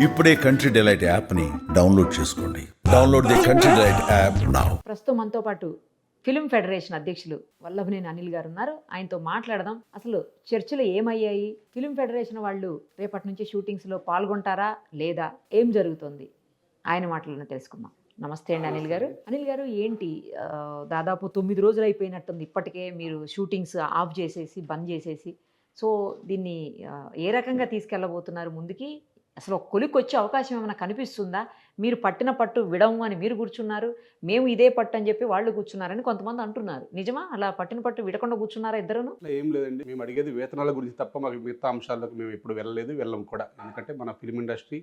ఇప్పుడే country delight యాప్ని download చేసుకోండి. Download the country delight app now. ప్రస్తుతం మనతో పాటు ఫిలిం ఫెడరేషన్ అధ్యక్షులు వల్లభనేని అనిల్ గారు ఉన్నారు. ఆయనతో మాట్లాడదాం. అసలు చర్చలు ఏమయ్యాయి, ఫిలిం ఫెడరేషన్ వాళ్ళు రేపటి నుంచి షూటింగ్స్లో పాల్గొంటారా లేదా, ఏం జరుగుతుంది, ఆయన మాటలను తెలుసుకుందాం. నమస్తే అండి అనిల్ గారు. అనిల్ గారు, ఏంటి దాదాపు 9 రోజులు అయిపోయినట్టుంది ఇప్పటికే మీరు షూటింగ్స్ ఆఫ్ చేసేసి బంద్ చేసేసి. సో దీన్ని ఏ రకంగా తీసుకెళ్ళబోతున్నారు ముందుకి? అసలు ఒక కొలిక్కి వచ్చే అవకాశం ఏమైనా కనిపిస్తుందా? మీరు పట్టిన పట్టు విడము అని మీరు కూర్చున్నారు, మేము ఇదే పట్టు అని చెప్పి వాళ్ళు కూర్చున్నారని కొంతమంది అంటున్నారు. నిజమా? అలా పట్టిన పట్టు విడకుండా కూర్చున్నారా ఇద్దరును? అట్లా ఏం లేదండి. మేము అడిగేది వేతనాల గురించి తప్ప మాకు మిగతా అంశాల్లోకి మేము ఎప్పుడు వెళ్ళలేదు, వెళ్ళం కూడా. ఎందుకంటే మన ఫిలిం ఇండస్ట్రీ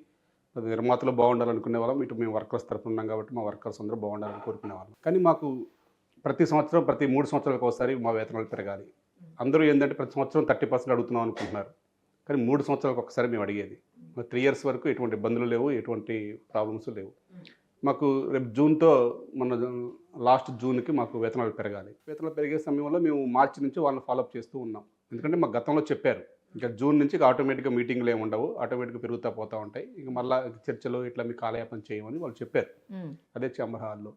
నిర్మాతలు బాగుండాలనుకునే వాళ్ళం, ఇటు మేము వర్కర్స్ తరఫున ఉన్నాం కాబట్టి మా వర్కర్స్ అందరూ బాగుండాలని కోరుకునే వాళ్ళం. కానీ మాకు ప్రతి సంవత్సరం, ప్రతి 3 సంవత్సరాలకు ఒకసారి మా వేతనాలు పెరగాలి. అందరూ ఏంటంటే ప్రతి సంవత్సరం 30% అడుగుతున్నాం అనుకుంటున్నారు. కానీ 3 సంవత్సరాలకు ఒకసారి మేము అడిగేది. 3 ఇయర్స్ వరకు ఎటువంటి ఇబ్బందులు లేవు, ఎటువంటి ప్రాబ్లమ్స్ లేవు. మాకు రేపు జూన్తో మన లాస్ట్ జూన్కి మాకు వేతనాలు పెరగాలి. వేతనాలు పెరిగే సమయంలో మేము మార్చి నుంచి వాళ్ళని ఫాలోఅప్ చేస్తూ ఉన్నాం. ఎందుకంటే మాకు గతంలో చెప్పారు, ఇంకా జూన్ నుంచి ఆటోమేటిక్గా మీటింగ్లు ఏమి ఉండవు, ఆటోమేటిక్గా పెరుగుతూ పోతూ ఉంటాయి, ఇక మళ్ళీ చర్చలు ఇట్లా మీ కాలయాపన చేయమని వాళ్ళు చెప్పారు అదే ఛాంబర్ హాల్లో.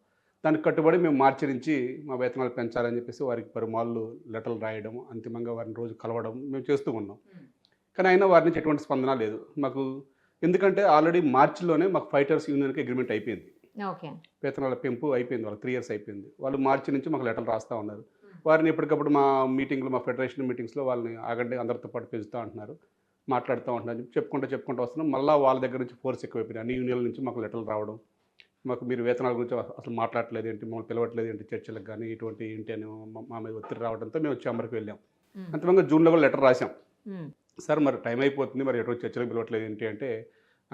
దానికి కట్టుబడి మేము మార్చి నుంచి మా వేతనాలు పెంచాలని చెప్పేసి వారికి పరుమాళ్ళు లెటర్లు రాయడం, అంతిమంగా వారిని రోజు కలవడం మేము చేస్తూ ఉన్నాం. కానీ అయినా వారి నుంచి ఎటువంటి స్పందన లేదు మాకు. ఎందుకంటే ఆల్రెడీ మార్చిలోనే మాకు ఫైటర్స్ యూనియన్కి అగ్రిమెంట్ అయిపోయింది, వేతనాల పెంపు అయిపోయింది, వాళ్ళకి 3 ఇయర్స్ అయిపోయింది. వాళ్ళు మార్చి నుంచి మాకు లెటర్లు రాస్తూ ఉన్నారు. వారిని ఎప్పటికప్పుడు మా మీటింగ్లు, మా ఫెడరేషన్ మీటింగ్స్లో వాళ్ళని ఆగండి అందరితో పాటు పెంచుతూ ఉంటున్నారు, మాట్లాడుతూ ఉంటున్నారు, చెప్పుకుంటూ వస్తున్నాం. మళ్ళీ వాళ్ళ దగ్గర నుంచి ఫోర్స్ ఎక్కువైపోయింది. అన్ని యూనియన్ల నుంచి మాకు లెటర్లు రావడం, మాకు మీరు వేతనాల గురించి అసలు మాట్లాడలేదు ఏంటి, మమ్మల్ని పిలవట్లేదు ఏంటి చర్చలకు కానీ, ఇటువంటి ఏంటి అని మా మీద ఒత్తిడి రావడంతో మేము ఛాంబర్కి వెళ్ళాం. అంతిమంగా జూన్లో కూడా లెటర్ రాసాం. సార్ మరి టైం అయిపోతుంది, మరి ఎటువంటి చర్చలకు పిలవట్లేదు ఏంటి అంటే,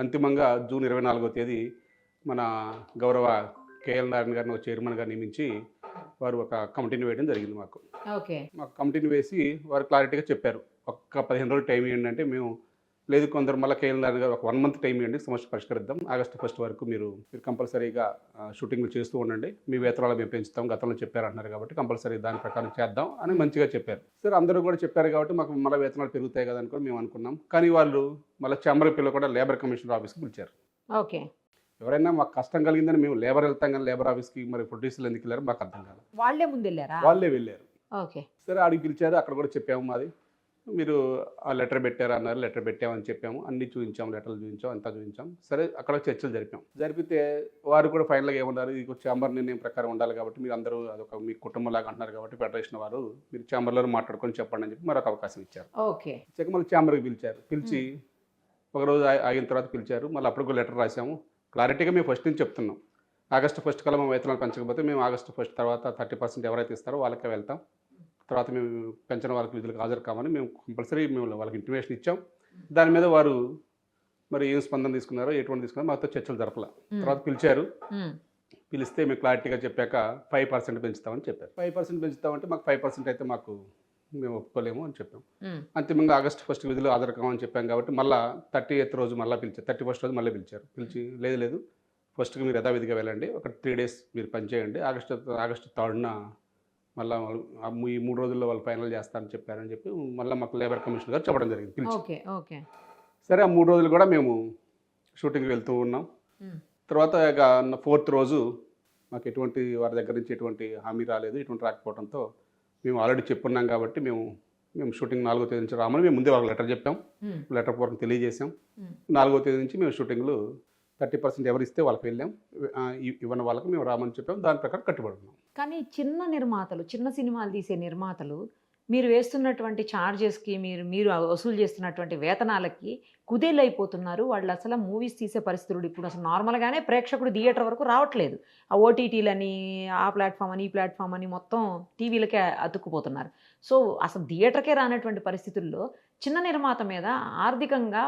అంతిమంగా జూన్ 24వ తేదీ మన గౌరవ కేఎల్ నారాయణ గారిని ఒక చైర్మన్గా నియమించి వారు ఒక కమిటీని వేయడం జరిగింది. మాకు కమిటీని వేసి వారు క్లారిటీగా చెప్పారు, ఒక్క 15 రోజులు టైం ఇవ్వండి అంటే, మేము లేదు కొందరు మళ్ళీ కేఎల్ నారాయణ గారు ఒక 1 మంత్ టైం ఇవ్వండి, సమస్య పరిష్కరిద్దాం, ఆగస్టు 1 వరకు మీరు కంపల్సరీగా షూటింగ్లు చేస్తూ ఉండండి, మీ వేతనాలు మేము పెంచుతాం, గతంలో చెప్పారంటున్నారు కాబట్టి కంపల్సరీ దాని ప్రకారం చేద్దాం అని మంచిగా చెప్పారు. సరే అందరూ కూడా చెప్పారు కాబట్టి మాకు మళ్ళీ వేతనాలు పెరుగుతాయి కదా అనుకుని మేము అనుకున్నాం. కానీ వాళ్ళు మళ్ళీ ఛాంబర్ పిల్లలు కూడా లేబర్ కమిషనర్ ఆఫీస్కి పిలిచారు. ఎవరైనా మాకు కష్టం కలిగిందని మేము లేబర్ వెళ్తాం కానీ లేబర్ ఆఫీస్కి మరి ప్రొడ్యూసర్లు ఎందుకు వెళ్ళారు మాకు అర్థం కాదు. వాళ్ళే వెళ్ళారు. సరే ఆడికి పిలిచారు, అక్కడ కూడా చెప్పాము మాది, మీరు ఆ లెటర్ పెట్టారు అన్నారు, లెటర్ పెట్టామని చెప్పాము, అన్నీ చూపించాం, లెటర్లు చూపించాం, అంతా చూపించాం. సరే అక్కడ చర్చలు జరిపితే వారు కూడా ఫైనల్గా ఏమన్నారు, ఇది ఛాంబర్ నిర్ణయం ప్రకారం ఉండాలి కాబట్టి మీరు అందరూ అదొక మీ కుటుంబంలాగా అంటున్నారు కాబట్టి ఫెడరేషన్ వారు మీరు ఛాంబర్లో మాట్లాడుకొని చెప్పండి అని చెప్పి మరొక అవకాశం ఇచ్చారు. ఇచ్చాక మళ్ళీ ఛాంబర్కి పిలిచారు. పిలిచి ఒకరోజు ఆగిన తర్వాత పిలిచారు. మళ్ళీ అప్పుడు కూడా లెటర్ రాసాము. క్లారిటీగా మేము ఫస్ట్ నుంచి చెప్తున్నాం, ఆగస్టు 1 కల్లా మా వేతనాలు పెంచకపోతే మేము ఆగస్టు 1 తర్వాత 30% ఎవరైతే ఇస్తారో వాళ్ళకే వెళ్తాం, తర్వాత మేము పెంచిన వాళ్ళకి విధులకు హాజరు కామని మేము కంపల్సరీ మేము వాళ్ళకి ఇంటిమేషన్ ఇచ్చాం. దాని మీద వారు మరి ఏం స్పందన తీసుకున్నారో, ఎటువంటి తీసుకున్నారో మాతో చర్చలు జరపల. తర్వాత పిలిచారు. పిలిస్తే మేము క్లారిటీగా చెప్పాక 5% పెంచుతామని చెప్పారు. 5% పెంచుతామంటే మాకు 5% అయితే మాకు మేము ఒప్పుకోలేము అని చెప్పాం. అంతిమంగా ఆగస్టు 1 విధులు హాజరు కామని చెప్పాం కాబట్టి మళ్ళీ 30th రోజు మళ్ళీ పిలిచారు, 31st రోజు మళ్ళీ పిలిచారు. పిలిచి లేదు 1st మీరు యథావిధిగా వెళ్ళండి, ఒక 3 days మీరు పనిచేయండి, ఆగస్టు 3rd మళ్ళీ ఈ 3 రోజుల్లో వాళ్ళు ఫైనల్ చేస్తారని చెప్పారని చెప్పి మళ్ళీ మాకు లేబర్ కమిషనర్ గారు చెప్పడం జరిగింది పిలిచి. సరే ఆ 3 రోజులు కూడా మేము షూటింగ్కి వెళ్తూ ఉన్నాం. తర్వాత ఇక 4th రోజు మాకు ఎటువంటి వారి దగ్గర నుంచి ఎటువంటి హామీ రాలేదు, ఎటువంటి రాకపోవడంతో మేము ఆల్రెడీ చెప్పున్నాం కాబట్టి మేము షూటింగ్ 4వ తేదీ నుంచి రామని మేము ముందే వాళ్ళకి లెటర్ చెప్పాం, లెటర్ పూర్వకం తెలియజేసాం. 4వ తేదీ నుంచి మేము షూటింగ్లు 30% ఎవరు ఇస్తే వాళ్ళకి వెళ్ళాం, ఇవ్వని వాళ్ళకి మేము రామని చెప్పాం. దాని ప్రకారం కట్టుబడి ఉన్నాం. కానీ చిన్న సినిమాలు తీసే నిర్మాతలు మీరు వేస్తున్నటువంటి ఛార్జెస్కి, మీరు వసూలు చేస్తున్నటువంటి వేతనాలకి కుదేలైపోతున్నారు. వాళ్ళు అసలు మూవీస్ తీసే పరిస్థితులు ఇప్పుడు అసలు నార్మల్గానే ప్రేక్షకుడు థియేటర్ వరకు రావట్లేదు. ఆ ఓటీటీలని, ఆ ప్లాట్ఫామ్ అని, ఈ ప్లాట్ఫామ్ అని మొత్తం టీవీలకే అతుక్కుపోతున్నారు. సో అసలు థియేటర్కే రానటువంటి పరిస్థితుల్లో చిన్న నిర్మాత మీద ఆర్థికంగా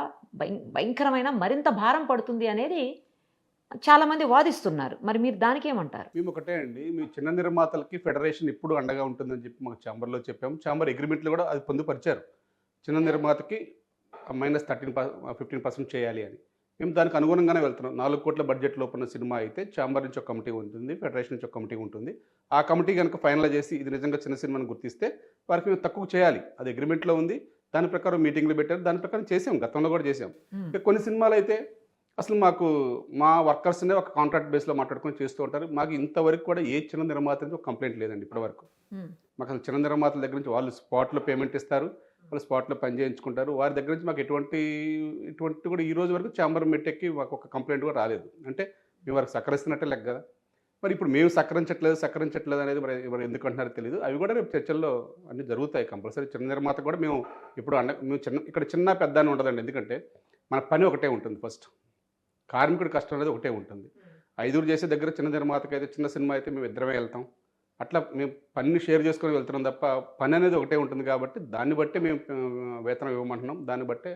భయంకరమైన మరింత భారం పడుతుంది అనేది చాలామంది వాదిస్తున్నారు. మరి మీరు దానికి ఏమంటారు? మేము ఒకటే అండి, మీ చిన్న నిర్మాతలకి ఫెడరేషన్ ఇప్పుడు అండగా ఉంటుందని చెప్పి మాకు ఛాంబర్లో చెప్పాము. ఛాంబర్ అగ్రిమెంట్లు కూడా అది పొందుపరిచారు, చిన్న నిర్మాతకి -15% చేయాలి అని. మేము దానికి అనుగుణంగానే వెళ్తున్నాం. 4 కోట్ల బడ్జెట్ లోపల సినిమా అయితే ఛాంబర్ నుంచి ఒక కమిటీ ఉంటుంది, ఫెడరేషన్ నుంచి ఒక కమిటీ ఉంటుంది. ఆ కమిటీ కనుక ఫైనల్ చేసి ఇది నిజంగా చిన్న సినిమాని గుర్తిస్తే వారికి మేము తక్కువ చేయాలి, అది అగ్రిమెంట్లో ఉంది. దాని ప్రకారం మీటింగ్లు పెట్టారు, దాని ప్రకారం చేసాం, గతంలో కూడా చేసాం. కొన్ని సినిమాలు అయితే అసలు మాకు మా వర్కర్స్నే ఒక కాంట్రాక్ట్ బేస్లో మాట్లాడుకొని చేస్తూ ఉంటారు. మాకు ఇంతవరకు కూడా ఏ చిన్న నిర్మాత నుంచి ఒక కంప్లైంట్ లేదండి ఇప్పటివరకు. ఉమ్, మాకు అసలు చిన్న నిర్మాతల దగ్గర నుంచి వాళ్ళు స్పాట్లో పేమెంట్ ఇస్తారు. వాళ్ళు స్పాట్లో పని చేయించుకుంటారు. వారి దగ్గర నుంచి మాకు ఎటువంటి కూడా ఈ రోజు వరకు ఛాంబర్ మెట్టెక్కి మాకు ఒక కంప్లైంట్ కూడా రాలేదు. అంటే మేము వారికి సహకరిస్తున్నట్టే లెక్క కదా. మరి ఇప్పుడు మేము సహకరించట్లేదు అనేది మరి ఎందుకు అంటున్నారో తెలియదు. అవి కూడా రేపు చర్చల్లో అన్నీ జరుగుతాయి కంపల్సరీ. చిన్న నిర్మాత కూడా మేము ఇప్పుడు మేము ఇక్కడ చిన్న పెద్ద అని ఉండదండి. ఎందుకంటే మన పని ఒకటే ఉంటుంది. ఫస్ట్ కార్మికుడి కష్టం అనేది ఒకటే ఉంటుంది. 5 చేసే దగ్గర చిన్న నిర్మాతకి అయితే చిన్న సినిమా అయితే మేము ఇద్దరమే వెళ్తాం. అట్లా మేము పనిని షేర్ చేసుకొని వెళ్తున్నాం తప్ప పని అనేది ఒకటే ఉంటుంది. కాబట్టి దాన్ని బట్టే మేము వేతనం ఇవ్వమంటున్నాం. దాన్ని బట్టే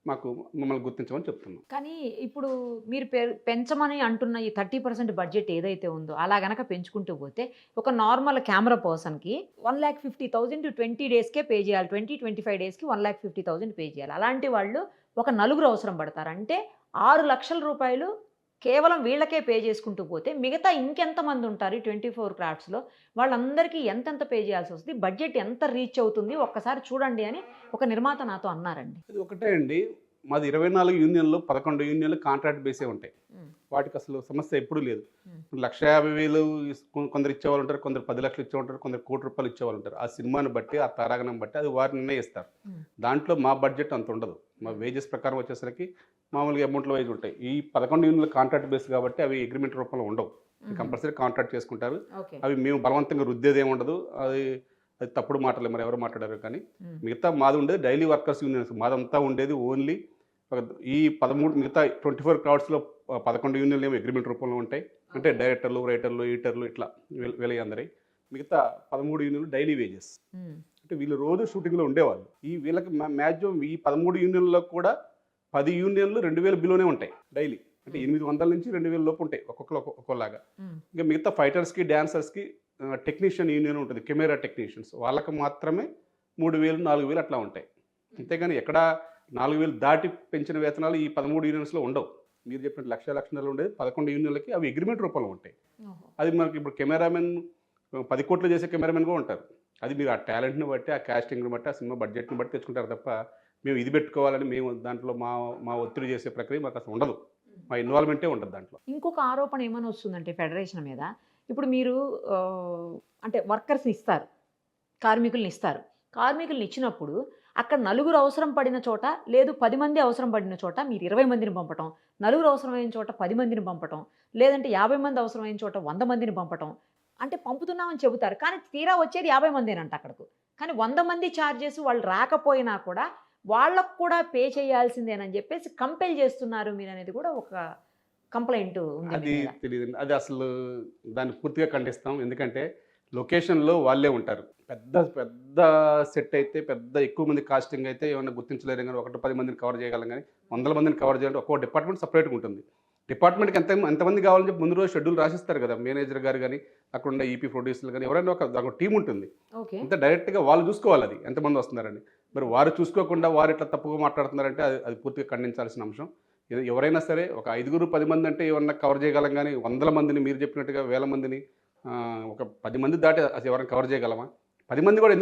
మాకు మమ్మల్ని గుర్తించమని చెప్తున్నాం. కానీ ఇప్పుడు మీరు పెంచమని అంటున్న ఈ 30% బడ్జెట్ ఏదైతే ఉందో అలా గనక పెంచుకుంటూ పోతే ఒక నార్మల్ కెమెరా పర్సన్కి 1,50,000 20 డేస్కే పే చేయాలి. 25 డేస్కి 1,50,000 పే చేయాలి. అలాంటి వాళ్ళు ఒక 4 అవసరం పడతారు. అంటే 6 లక్షల రూపాయలు కేవలం వీళ్ళకే పే చేసుకుంటూ పోతే మిగతా ఇంకెంతమంది ఉంటారు 24 క్రాఫ్ట్స్లో, వాళ్ళందరికీ ఎంతెంత పే చేయాల్సి వస్తుంది, బడ్జెట్ ఎంత రీచ్ అవుతుంది ఒక్కసారి చూడండి అని ఒక నిర్మాత నాతో అన్నారండి. ఇది ఒకటే అండి. మాది 24 యూనియన్లు, 11 యూనియన్లు కాంట్రాక్ట్ బేసే ఉంటాయి. వాటికి అసలు సమస్య ఎప్పుడూ లేదు. 1,50,000 కొందరు ఇచ్చేవాళ్ళు ఉంటారు, కొందరు 10 లక్షలు ఇచ్చేవాళ్ళు ఉంటారు, కొందరు ₹1,00,00,000 ఇచ్చేవాళ్ళు ఉంటారు. ఆ సినిమాని బట్టి, ఆ తారాగణం బట్టి అది వారు నిర్ణయిస్తారు. దాంట్లో మా బడ్జెట్ అంత ఉండదు. మా వేజెస్ ప్రకారం వచ్చేసరికి మామూలుగా అమౌంట్ల వైజ్ ఉంటాయి. ఈ 11 యూనియన్లు కాంట్రాక్ట్ బేస్ కాబట్టి అవి అగ్రిమెంట్ రూపంలో ఉండవు. కంపల్సరీ కాంట్రాక్ట్ చేసుకుంటారు. అవి మేము బలవంతంగా రుద్దేది ఏమి ఉండదు. అది తప్పుడు మాటలే, మరి ఎవరు మాట్లాడారు. కానీ మిగతా మాది ఉండేది డైలీ వర్కర్స్ యూనియన్స్. మాదంతా ఉండేది ఓన్లీ ఈ 13 మిగతా 24 క్రౌడ్స్లో 11 యూనియన్లు ఏమో అగ్రిమెంట్ రూపంలో ఉంటాయి. అంటే డైరెక్టర్లు, రైటర్లు, ఎడిటర్లు ఇట్లా వీళ్ళందరి మిగతా 13 యూనియన్లు డైలీ వేజెస్. అంటే వీళ్ళు రోజు షూటింగ్లో ఉండేవాళ్ళు. వీళ్ళకి మ్యాక్సిమం ఈ 13 యూనియన్లో కూడా 10 యూనియన్లు 2,000 బిలోనే ఉంటాయి డైలీ. అంటే 800 నుంచి 2,000 లోపు ఉంటాయి ఒక్కొక్కలాగా. ఇంకా మిగతా ఫైటర్స్కి, డాన్సర్స్కి టెక్నీషియన్ యూనియన్ ఉంటుంది, కెమెరా టెక్నీషియన్స్. వాళ్ళకి మాత్రమే 3,000, 4,000 అట్లా ఉంటాయి. అంతేగాని ఎక్కడ 4,000 దాటి పెంచిన వేతనాలు ఈ 13 యూనియన్స్లో ఉండవు. మీరు చెప్పినట్టు 1,00,000 ఉండేది 11 యూనియన్లకి అవి అగ్రిమెంట్ రూపంలో ఉంటాయి. అది మనకి ఇప్పుడు కెమెరామెన్ 10 కోట్లు చేసే కెమెరామెన్ కూడా ఉంటారు. అది మీరు ఆ టాలెంట్ని బట్టి, ఆ కాస్టింగ్ని బట్టి, ఆ సినిమా బడ్జెట్ని బట్టి తెచ్చుకుంటారు తప్ప మేము ఇది పెట్టుకోవాలని మేము దాంట్లో మా ఒత్తిడి చేసే ప్రక్రియ మాకు అసలు ఉండదు. మా ఇన్వాల్వ్మెంటే ఉండదు దాంట్లో. ఇంకొక ఆరోపణ ఏమైనా వస్తుందంటే ఫెడరేషన్ మీద, ఇప్పుడు మీరు అంటే వర్కర్స్ని ఇస్తారు, కార్మికుల్ని ఇస్తారు. కార్మికుల్ని ఇచ్చినప్పుడు అక్కడ 4 అవసరం పడిన చోట, లేదు 10 మంది అవసరం పడిన చోట మీరు 20 మందిని పంపటం, 4 అవసరమైన చోట 10 మందిని పంపటం, లేదంటే 50 మంది అవసరమైన చోట 100 మందిని పంపటం. అంటే పంపుతున్నామని చెబుతారు, కానీ తీరా వచ్చేది 50 మందేనంట అక్కడకు. కానీ 100 మంది ఛార్జెస్ వాళ్ళు రాకపోయినా కూడా వాళ్ళకు కూడా పే చేయాల్సిందేనని చెప్పేసి కంపెల్ చేస్తున్నారు మీరు అనేది కూడా ఒక కంప్లైంట్ ఉంది. అది తెలియదండి. అది అసలు దాన్ని పూర్తిగా ఖండిస్తాం. ఎందుకంటే లొకేషన్లో వాళ్ళే ఉంటారు. పెద్ద పెద్ద సెట్ అయితే, పెద్ద ఎక్కువ మంది కాస్టింగ్ అయితే ఏమైనా గుర్తించలేరు. కానీ 1-10 మందిని కవర్ చేయగలం. కానీ 100 మందిని కవర్ చేయాలంటే ఒక్కో డిపార్ట్మెంట్ సపరేట్గా ఉంటుంది. డిపార్ట్మెంట్కి ఎంతమంది కావాలని చెప్పి ముందు రోజు షెడ్యూల్ రాసిస్తారు కదా మేనేజర్ గారు. కానీ అక్కడ ఉన్న ఈపీ ప్రొడ్యూసర్లు కానీ ఎవరైనా ఒక టీం ఉంటుంది. అంతే డైరెక్ట్గా వాళ్ళు చూసుకోవాలి అది ఎంతమంది వస్తున్నారని. మరి వారు చూసుకోకుండా వారు ఇట్లా తప్పుగా మాట్లాడుతున్నారంటే అది పూర్తిగా ఖండించాల్సిన అంశం. ఎవరైనా సరే ఒక 5-10 మంది అంటే ఏమన్నా కవర్ చేయగలం. కానీ 100 మందిని మీరు చెప్పినట్టుగా 1000 మందిని ఒక 10 మంది దాటి అసలు ఎవరైనా కవర్ చేయగలమా? 10 మంది కూడా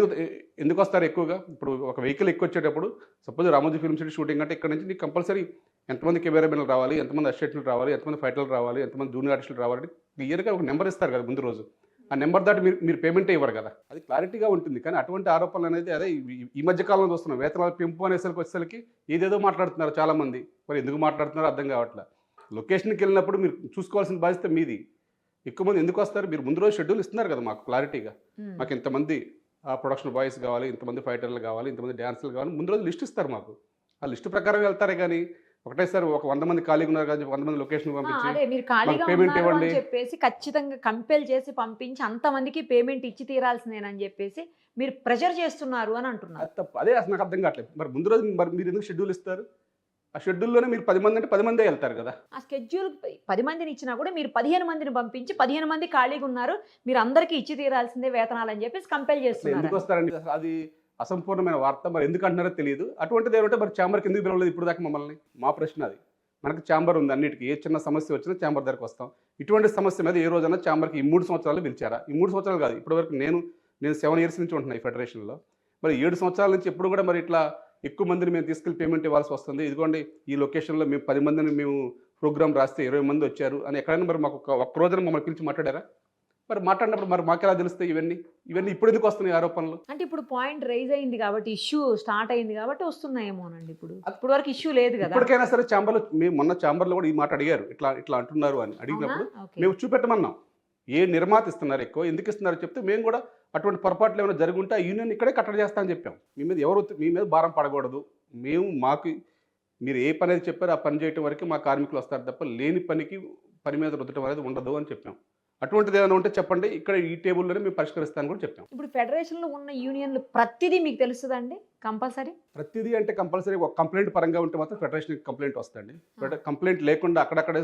ఎందుకు వస్తారు ఎక్కువగా? ఇప్పుడు ఒక వెహికల్ ఎక్కువ వచ్చేటప్పుడు suppose Ramoji film city shooting అంటే ఇక్కడ నుంచి నీకు కంపల్సరీ ఎంతమంది కెమెరామెన్లు రావాలి, ఎంతమంది అసిస్టెంట్లు రావాలి, ఎంతమంది ఫైటర్లు రావాలి, ఎంతమంది జూనియర్ ఆర్టిస్టులు రావాలి, క్లియర్గా ఒక నెంబర్ ఇస్తారు కదా ముందు రోజు. ఆ నెంబర్ దాటి మీరు పేమెంటే ఇవ్వరు కదా. అది క్లారిటీగా ఉంటుంది. కానీ అటువంటి ఆరోపణలు అనేది అదే ఈ మధ్య కాలంలో చూస్తున్నాం. వేతనాలు పెంపు అనేసరికి వచ్చేసరికి ఏదేదో మాట్లాడుతున్నారు చాలామంది. మరి ఎందుకు మాట్లాడుతున్నారో అర్థం కావట్లేదు. లొకేషన్కి వెళ్ళినప్పుడు మీరు చూసుకోవాల్సిన బాధ్యత మీది. ఎక్కువ మంది ఎందుకు వస్తారు? మీరు ముందు రోజు షెడ్యూల్ ఇస్తున్నారు కదా మాకు క్లారిటీగా. మాకు ఇంతమంది ప్రొడక్షన్ బాయ్స్ కావాలి, ఇంతమంది ఫైటర్లు కావాలి, ఇంతమంది డ్యాన్సర్లు కావాలి, ముందు రోజు లిస్ట్ ఇస్తారు మాకు. ఆ లిస్టు ప్రకారం వెళ్తారే. కానీ ఒకటేసారి ఒక 100 మంది ఖాళీగా ఉన్నారు కానీ 100 మంది లొకేషన్ పంపించి పేమెంట్ ఇవ్వండి చెప్పేసి ఖచ్చితంగా కంపెల్ చేసి పంపించి అంతమందికి పేమెంట్ ఇచ్చి తీరాల్సిందేనని చెప్పేసి మీరు ప్రెషర్ చేస్తున్నారు అని అంటున్నారు. అదే అసలు నాకు అర్థం కావట్లేదు. మరి ముందు రోజు మరి మీరు ఎందుకు షెడ్యూల్ ఇస్తారు? ఆ షెడ్యూల్లోనే మీరు 10 మంది అంటే 10 మందే వెళ్తారు కదా. ఆ షెడ్యూల్ 10 మందిని ఇచ్చినా కూడా మీరు 15 మందిని పంపించి 15 మంది ఖాళీగా ఉన్నారు, మీరు అందరికీ ఇచ్చి తీరాల్సిందే వేతనాలు అని చెప్పేసి కంపెల్ చేస్తున్నారు. ఎందుకు వస్తారండి? అది అసంపూర్ణమైన వార్త. మరి ఎందుకు అంటున్నారో తెలియదు. అటువంటిది ఏమంటే మరి ఛాంబర్కి ఎందుకు పిలవలేదు ఇప్పుడు దాకా మమ్మల్ని? మా ప్రశ్న అది. మనకు ఛాంబర్ ఉంది అన్నిటికీ. ఏ చిన్న సమస్య వచ్చినా ఛాంబర్ దగ్గరకు వస్తాం. ఇటువంటి సమస్య మీద ఏ రోజైనా ఛాంబర్కి ఈ 3 సంవత్సరాలు పిలిచారా? ఈ 3 సంవత్సరాలు కాదు, ఇప్పటివరకు నేను 7 ఇయర్స్ నుంచి ఉంటున్నాను ఈ ఫెడరేషన్లో. మరి 7 సంవత్సరాల నుంచి ఎప్పుడు కూడా మరి ఇట్లా ఎక్కువ మందిని మేము తీసుకెళ్ళి పేమెంట్ ఇవ్వాల్సి వస్తుంది. ఇదిగోండి ఈ లొకేషన్లో మేము 10 మందిని మేము ప్రోగ్రామ్ రాస్తే 20 మంది వచ్చారు అని ఎక్కడైనా మరి మాకు ఒక్క రోజున మమ్మల్ని పిలిచి మాట్లాడారా? మరి మాట్లాడినప్పుడు మరి మాకెలా తెలుస్తాయి ఇవన్నీ? ఇవన్నీ ఇప్పుడు ఎందుకు వస్తున్నాయి ఆరోపణలు? అంటే ఇప్పుడు పాయింట్ రైజ్ అయింది కాబట్టి, ఇష్యూ స్టార్ట్ అయింది కాబట్టి వస్తున్నాయేమోనండి. ఇప్పుడు వరకు ఇష్యూ లేదు కదా. ఇప్పటికైనా సరే ఛాంబర్లో, మేము మొన్న ఛాంబర్లో కూడా ఈ మాట అడిగారు, ఇట్లా ఇట్లా అంటున్నారు అని అడిగినప్పుడు మేము చూపెట్టమన్నాం. ఏ నిర్మాత ఇస్తున్నారు ఎక్కువ, ఎందుకు ఇస్తున్నారు చెప్తే మేము కూడా అటువంటి పొరపాట్లు ఏమైనా జరుగుంటే ఆ యూనియన్ ఇక్కడే కట్టడి చేస్తామని చెప్పాం. మీ మీద భారం పడకూడదు, మాకు మీరు ఏ పని అయితే చెప్పారో ఆ పని చేయటం వరకు మా కార్మికులు వస్తారు తప్ప లేని పని మీద రుద్దటం అనేది ఉండదు అని చెప్పాం. అటువంటిది ఏమైనా ఉంటే చెప్పండి, ఇక్కడ ఈ టేబుల్లోనే మేము పరిష్కరిస్తామని కూడా చెప్పాం. ఇప్పుడు ఫెడరేషన్లో ఉన్న యూనియన్లు ప్రతిదీ మీకు తెలుస్తుందండి కంపల్సరీ? ప్రతిదీ అంటే కంపల్సరీ ఒక కంప్లైంట్ పరంగా ఉంటే మాత్రం ఫెడరేషన్కి కంప్లైంట్ వస్తుంది. కంప్లైంట్ లేకుండా అక్కడక్కడే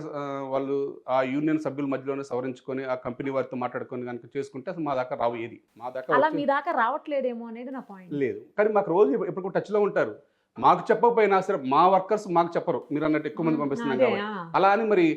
వాళ్ళు ఆ యూనియన్ సభ్యుల మధ్యలోనే సవరించుకొని ఆ కంపెనీ వారితో మాట్లాడుకొని కనుక చేసుకుంటే అసలు మా దాకా రావు. ఏది మా దాకా అలా మీ దాకా రావట్లేదేమో అనేది నా పాయింట్. లేదు, కానీ మాకు రోజు ఎప్పుడు టచ్లో ఉంటారు. మాకు చెప్పకపోయినా సరే మా వర్కర్స్ మాకు చెప్పరు, మీరు అన్నట్టు ఎక్కువ మంది పంపిస్తున్నాం కాబట్టి. అలా అని మరి